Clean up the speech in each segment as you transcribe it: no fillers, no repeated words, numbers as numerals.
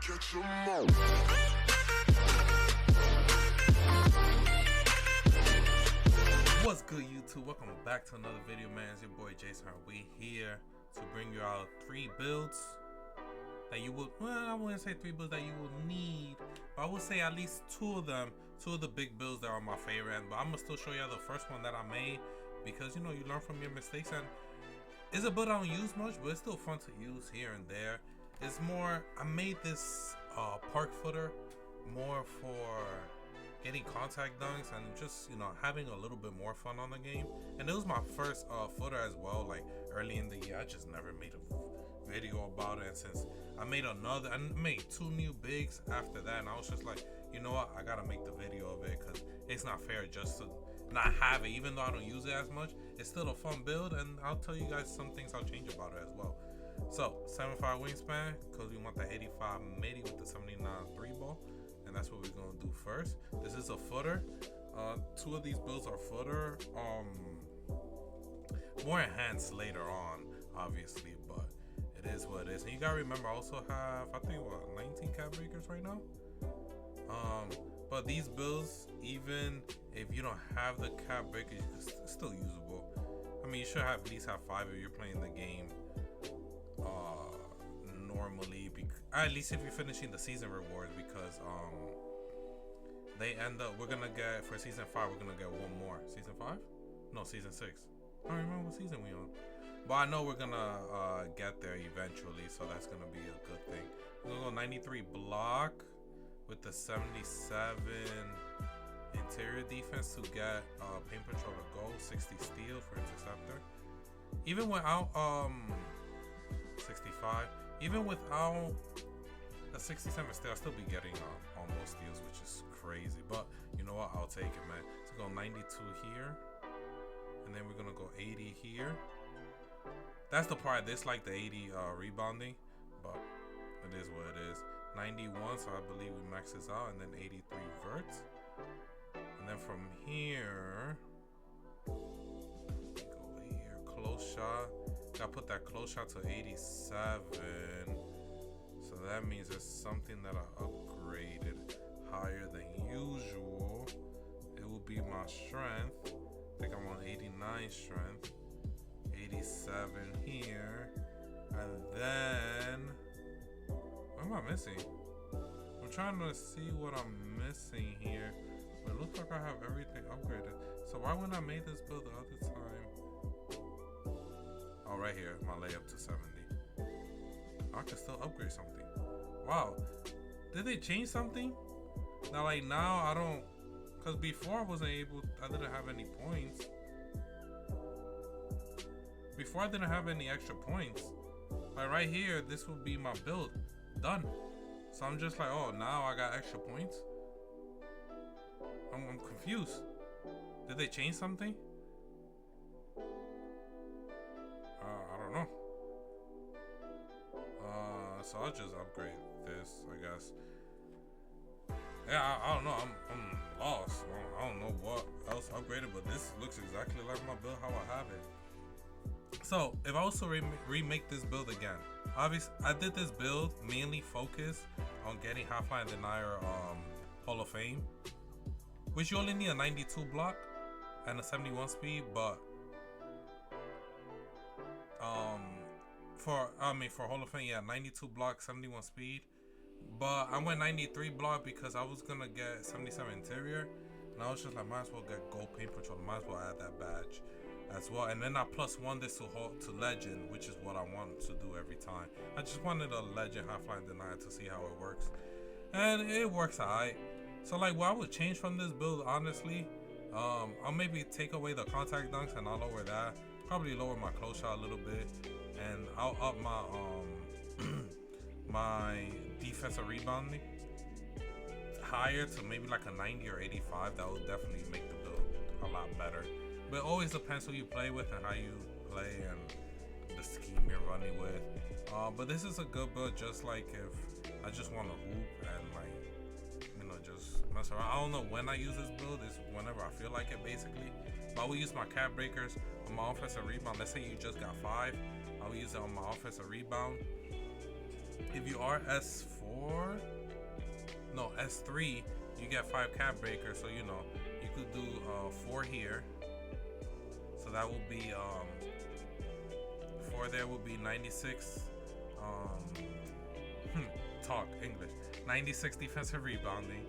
Clipchamp. What's good, YouTube? Welcome back to another video, man. It's your boy Jason. We here to bring you out 3 builds that you would, well, I wouldn't say 3 builds that you will need, but I would say at least 2 of them, 2 of the big builds that are my favorite. But I'm gonna still show you the first one that I made because, you know, you learn from your mistakes, and it's a build I don't use much, but it's still fun to use here and there. It's more, I made this park footer more for getting contact dunks and just, you know, having a little bit more fun on the game. And it was my first footer as well, like early in the year. I just never made a video about it, and since I made 2 new bigs after that, and I was just like, you know what, I gotta make the video of it because it's not fair just to not have it. Even though I don't use it as much, it's still a fun build, and I'll tell you guys some things I'll change about it as well. So 75 wingspan, because we want the 85 midi with the 79 3 ball, and that's what we're gonna do first. This is a footer. 2 of these builds are footer. More enhanced later on, obviously, but it is what it is. And you gotta remember, I also have, I think, what, 19 cap breakers right now. But these builds, even if you don't have the cap breakers, it's still usable. I mean, you should have at least have 5 if you're playing the game normally, at least if you're finishing the season rewards, because they end up, we're gonna get, for season 5, we're gonna get 1 more. Season 5? No, season 6. I don't remember what season we on, but I know we're gonna get there eventually, so that's gonna be a good thing. We're gonna go 93 block with the 77 interior defense to get paint patrol to go, 60 steal for interceptor. Even without 65, even without the 67 steal, I'll still be getting almost steals, which is crazy. But you know what? I'll take it, man. So go 92 here, and then we're gonna go 80 here. That's the part I dislike, the 80 rebounding, but it is what it is. 91, so I believe we max this out, and then 83 vert. And then from here, go here, close shot. Gotta put that close shot to 87. So that means there's something that I upgraded higher than usual. It will be my strength. I think I'm on 89 strength. 87 here. And then, what am I missing? I'm trying to see what I'm missing here. But it looks like I have everything upgraded. So why wouldn't I make this build the other time? Oh, right here, my layup to 70. I can still upgrade something. Wow, did they change something? Now, like now, I don't, because before I wasn't able, I didn't have any points. Before I didn't have any extra points. Like right here, this will be my build, done. So I'm just like, oh, now I got extra points. I'm confused. Did they change something? I don't know. So I'll just upgrade this, I guess. Yeah, I don't know. I'm lost. I don't know what else upgraded, but this looks exactly like my build how I have it. So if I was to remake this build again, obviously I did this build mainly focused on getting Half-Line Denier Hall of Fame, which you only need a 92 block and a 71 speed, but for Hall of Fame, yeah, 92 block, 71 speed. But I went 93 block because I was gonna get 77 interior, and I was just like, might as well get gold paint patrol. Might as well add that badge as well. And then I +1 this to legend, which is what I want to do every time. I just wanted a legend Half-Line Denier to see how it works, and it works alright. So like, what I would change from this build, honestly, I'll maybe take away the contact dunks and I'll lower that. Probably lower my close shot a little bit, and I'll up my my defensive rebounding higher to maybe like a 90 or 85. That will definitely make the build a lot better. But it always depends who you play with and how you play and the scheme you're running with. But this is a good build, just like if I just want to hoop and like, you know, just mess around. I don't know when I use this build. It's whenever I feel like it, basically. But I will use my cap breakers on my offensive rebound. Let's say you just got 5. I will use it on my offensive rebound. If you are S4, no, S3, you get 5 cap breakers. So, you know, you could do 4 here. So that will be 4 there will be 96. Talk English. 96 defensive rebounding,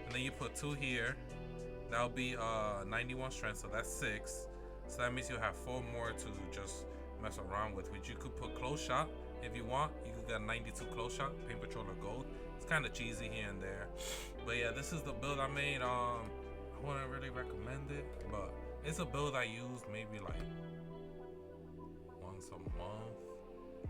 and then you put 2 here. That'll be 91 strength. So that's 6. So that means you have 4 more to just mess around with. Which you could put close shot if you want. You could get 92 close shot, paint patrol or gold. It's kind of cheesy here and there, but yeah, this is the build I made. I wouldn't really recommend it, but it's a build I use maybe like once a month.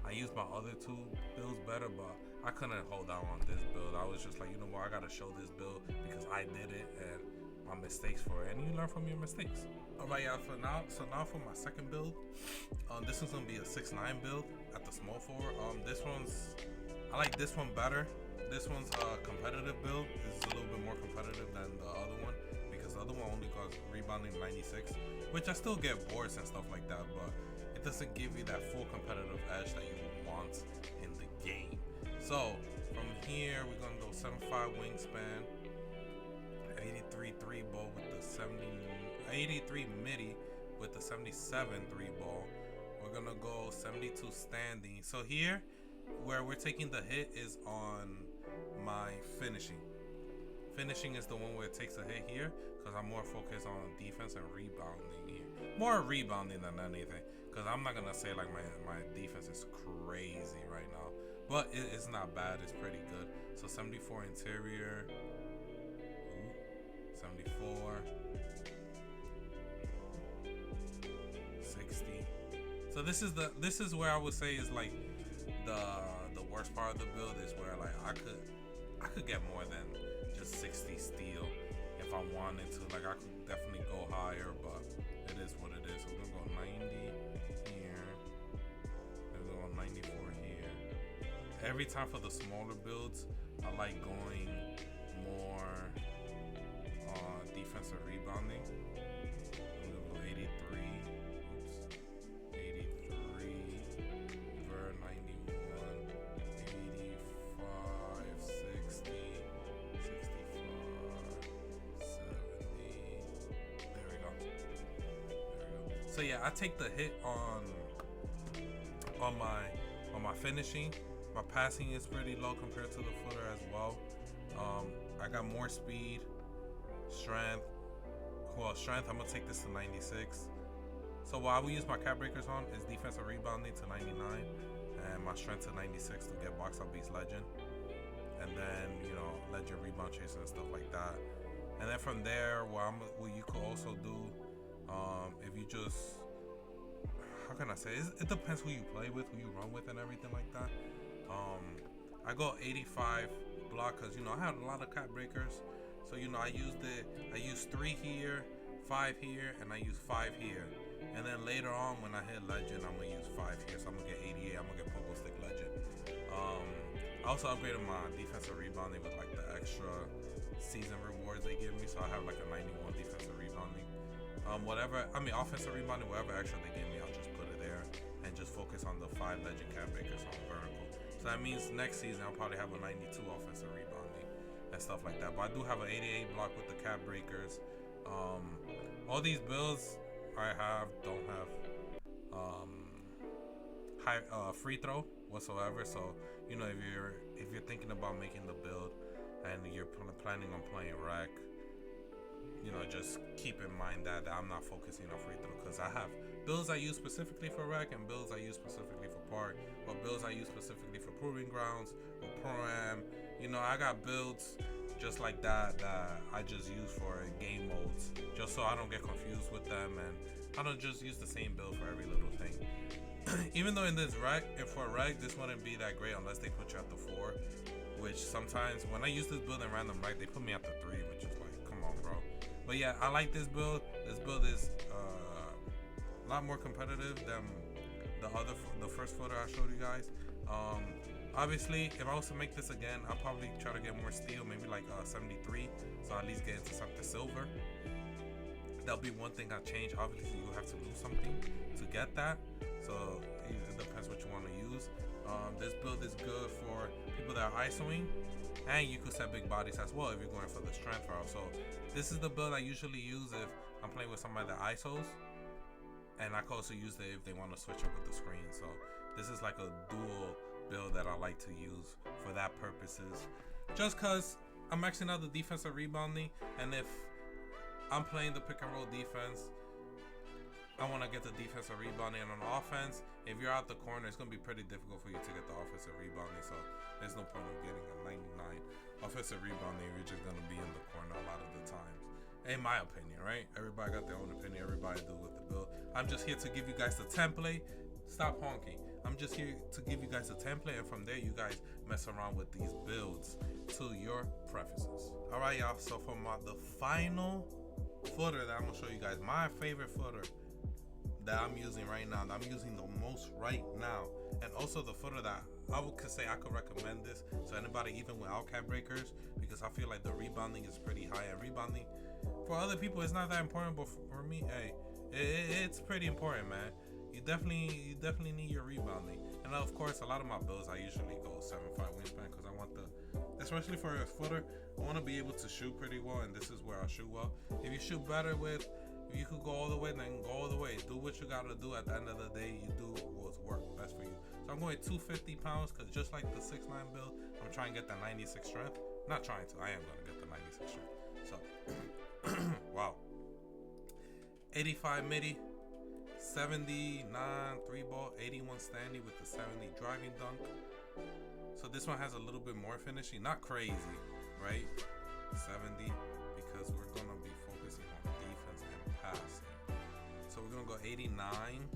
I use my other 2 builds better, but I couldn't hold out on this build. I was just like, you know what, I gotta show this build because I did it and my mistakes for it, and you learn from your mistakes. Alright, yeah, so now for my second build, this one's gonna be a 6'9" build at the small forward. I like this one better. This one's a competitive build. This is a little bit more competitive than the other one because the other one only goes rebounding 96, which I still get boards and stuff like that, but it doesn't give you that full competitive edge that you want in the game. So from here, we're gonna go 7'5" wingspan, 83 3 ball with the 83 midi with the 77 3 ball. We're gonna go 72 standing. So here, where we're taking the hit is on my finishing. Finishing is the one where it takes a hit here because I'm more focused on defense and rebounding here. More rebounding than anything, because I'm not gonna say like my defense is crazy right now, but it's not bad. It's pretty good. So 74 interior, 74, 60. So this is where I would say is like the worst part of the build, is where like I could get more than just 60 steal if I wanted to. Like I could definitely go higher, but it is what it is. So we're gonna go 90 here. We're gonna go 94 here. Every time for the smaller builds, I like going more defensive rebounding. I'm gonna go 83. Oops. 83. Ver 91. 85. 60. 65. 70. There we go. So yeah, I take the hit on my finishing. My passing is pretty low compared to the footer as well. I got more speed, strength. Well, strength, I'm gonna take this to 96. So what I will use my cap breakers on is defensive rebounding to 99 and my strength to 96 to get box out beast legend, and then, you know, legend rebound chaser and stuff like that. And then from there, what you could also do, if you just, how can I say, it depends who you play with, who you run with, and everything like that. I go 85 block because, you know, I have a lot of cap breakers. So, you know, I use 3 here, 5 here, and I use 5 here. And then later on, when I hit legend, I'm gonna use 5 here. So I'm gonna get 88. I'm gonna get pogo stick legend. I also upgraded my defensive rebounding with like the extra season rewards they give me. So I have like a 91 defensive rebounding. Offensive rebounding, whatever extra they give me, I'll just put it there and just focus on the 5 legend cap breakers on vertical. So that means next season I'll probably have a 92 offensive rebounding and stuff like that. But I do have an 88 block with the cap breakers. All these builds I have don't have high free throw whatsoever. So, you know, if you're thinking about making the build and you're planning on playing rec, you know, just keep in mind that I'm not focusing on free throw, because I have builds I use specifically for rec and builds I use specifically for park, or builds I use specifically for proving grounds or pro-am. You know, I got builds just like that I just use for game modes, just so I don't get confused with them, and I don't just use the same build for every little thing. Even though in this rec, if for rec, this wouldn't be that great unless they put you at the 4, which sometimes when I use this build in random rec, they put me at the 3, which is like, come on, bro. But yeah, I like this build. This build is a lot more competitive than the first photo I showed you guys. Obviously, if I was to make this again, I'll probably try to get more steel, maybe like 73, so at least get into something silver. That'll be one thing I change. Obviously, you have to lose something to get that, so it depends what you want to use. This build is good for people that are ISOing, and you could set big bodies as well if you're going for the strength route. So this is the build I usually use if I'm playing with somebody that ISOs, and I could also use it if they want to switch up with the screen. So this is like a dual build that I like to use for that purposes, just because I'm maxing out the defensive rebounding, and if I'm playing the pick and roll defense, I want to get the defensive rebounding. And on offense, if you're out the corner, it's going to be pretty difficult for you to get the offensive rebounding. So there's no point of getting a 99 offensive rebounding if you're just going to be in the corner a lot of the times. In my opinion, right? Everybody got their own opinion. Everybody do with the build. I'm just here to give you guys the template. Stop honking. I'm just here to give you guys a template, and from there you guys mess around with these builds to your preferences. All right, y'all. So for the final footer that I'm gonna show you guys, my favorite footer that I'm using right now, that I'm using the most right now, and also the footer that I could say I could recommend this to anybody, even without cap breakers, because I feel like the rebounding is pretty high, and rebounding for other people it's not that important, but for me, hey, it's pretty important, man. You definitely need your rebounding. And of course, a lot of my builds I usually go 7'5" wingspan, because I want especially for a footer, I want to be able to shoot pretty well, and this is where I shoot well. If you shoot better with, if you could go all the way, then go all the way. Do what you gotta do. At the end of the day, you do what's work best for you. So I'm going 250 pounds, because just like the 6'9" build, I'm trying to get that 96 strength. Not trying to, I am gonna get the 96 strength. So wow. 85 midi, 79 3-ball, 81 standing with the 70 driving dunk. So this one has a little bit more finishing, not crazy, right? 70, because we're gonna be focusing on defense and passing. So we're gonna go 89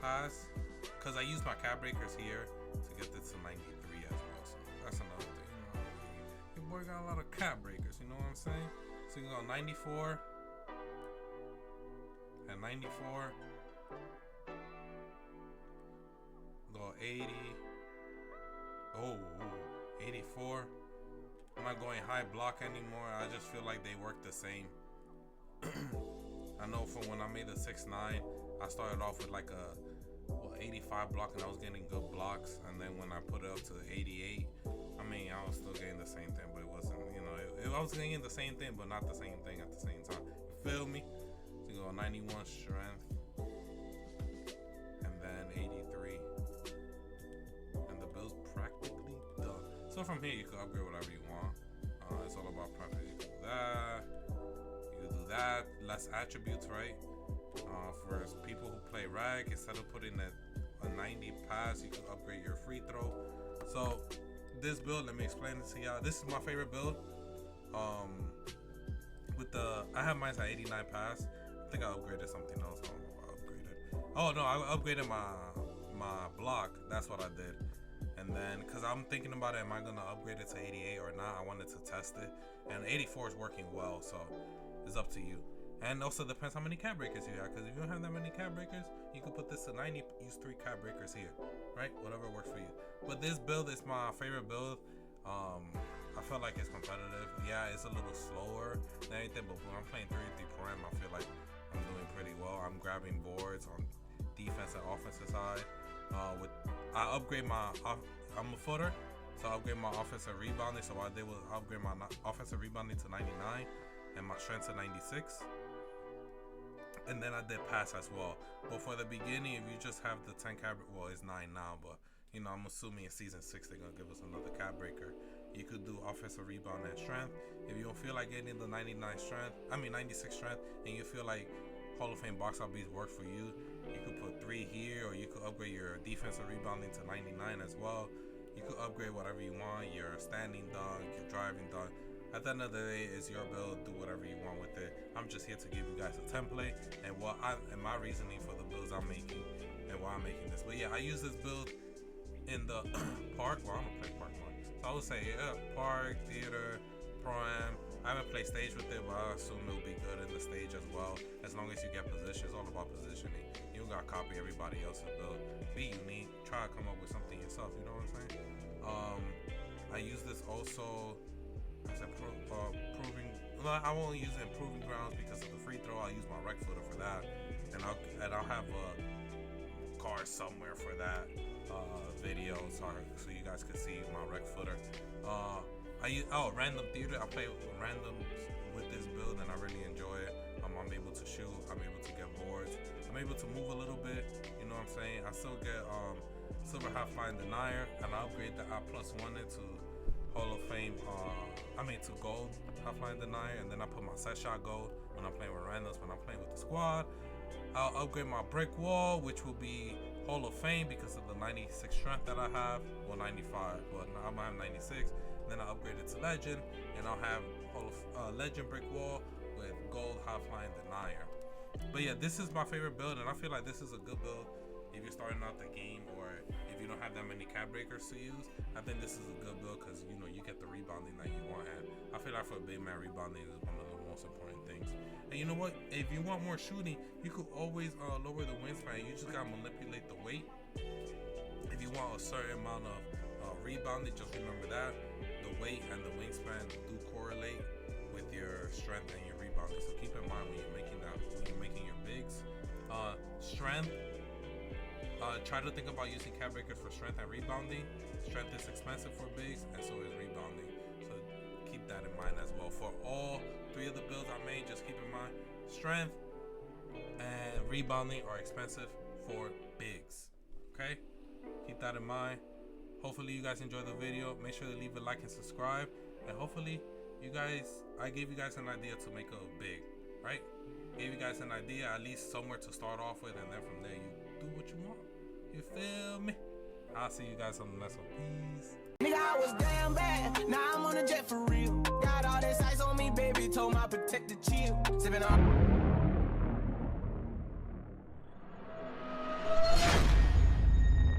pass, because I use my cap breakers here to get this to 93 as well. So that's another thing. Your boy got a lot of cap breakers, you know what I'm saying? So you can go 94 and 94. Go 80. Oh, 84. I'm not going high block anymore. I just feel like they work the same. I know from when I made the 6'9", I started off with like a 85 block, and I was getting good blocks. And then when I put it up to 88, I mean, I was still getting the same thing, but it wasn't, you know, I was getting the same thing, but not the same thing at the same time. You feel me? So you go 91 strength, and then 83. And the build's practically done. So from here, you can upgrade whatever you want. It's all about preference. You can do that. You can do that. Less attributes, right? For people who play rag, instead of putting a 90 pass, you can upgrade your free throw. So this build, let me explain it to y'all. This is my favorite build. I have mine at 89 pass. I think I upgraded something else. I don't know what I upgraded. Oh no, I upgraded my block. That's what I did. And then, because I'm thinking about it, am I gonna upgrade it to 88 or not? I wanted to test it, and 84 is working well, so it's up to you. And also depends how many cap breakers you have, because if you don't have that many cap breakers, you can put this to 90, use 3 cap breakers here, right? Whatever works for you. But this build is my favorite build. I feel like it's competitive. Yeah, it's a little slower than anything, but when I'm playing 3-3 prime, I feel like I'm doing pretty well. I'm grabbing boards on defense and offensive side. I upgrade I'm a footer, so I upgrade my offensive rebounding. So what I did was upgrade my offensive rebounding to 99 and my strength to 96. And then I did pass as well. But for the beginning, if you just have the 10 cap, well, it's 9 now, but you know, I'm assuming in season 6 they're gonna give us another cap breaker. You could do offensive rebound and strength. If you don't feel like getting the 96 strength, and you feel like Hall of Fame box out beats work for you, you could put 3 here, or you could upgrade your defensive rebounding to 99 as well. You could upgrade whatever you want, your standing dunk, your driving dunk. At the end of the day, it's your build. Do whatever you want with it. I'm just here to give you guys a template and my reasoning for the builds I'm making and why I'm making this. But yeah, I use this build in the park. Well, I'm gonna play park one. So I would say park, theater, prime. I haven't played stage with it, but I assume it'll be good in the stage as well. As long as you get position, it's all about positioning. You don't gotta copy everybody else's build. Be unique. Try to come up with something yourself. You know what I'm saying? I use this also as a proving. Well, I won't use it in proving grounds because of the free throw. I'll use my rec footer for that, and I'll have a card somewhere for that. videos, or so you guys can see my rec footer. Random theater. I play with randoms with this build, and I really enjoy it. I'm able to shoot. I'm able to get boards. I'm able to move a little bit. You know what I'm saying? I still get silver half line denier, and I upgrade the I +1 it to Hall of Fame. To gold half line denier, and then I put my set shot gold when I'm playing with randoms. When I'm playing with the squad, I'll upgrade my brick wall, which will be Hall of Fame because of the 96 strength that I have. Well, 95, but I'm gonna have 96. Then I'll upgrade it to legend, and I'll have legend brick wall with gold half line denier. But yeah, this is my favorite build, and I feel like this is a good build if you're starting out the game, or if you don't have that many cap breakers to use. I think this is a good build because you get the rebounding that you want, and I feel like for a big man, rebounding is one of the most important things. And you know what? If you want more shooting, you could always lower the wingspan. You just gotta manipulate the weight. If you want a certain amount of rebounding, just remember that the weight and the wingspan do correlate with your strength and your rebounding. So keep in mind when you're making your bigs. Strength. Try to think about using cap breakers for strength and rebounding. Strength is expensive for bigs, and so is rebounding. So keep that in mind as well. For all three of the builds I made, just keep in mind strength and rebounding are expensive for bigs. Okay? Keep that in mind. Hopefully you guys enjoyed the video. Make sure to leave a like and subscribe. And hopefully I gave you guys an idea to make a big, right? Gave you guys an idea, at least somewhere to start off with, and then from there you do what you want. You feel me? I'll see you guys on the next one. Peace. Nigga, I was damn bad. Now I'm on a jet for real. Got all this ice on me, baby. Told my protector chill. Sipping on.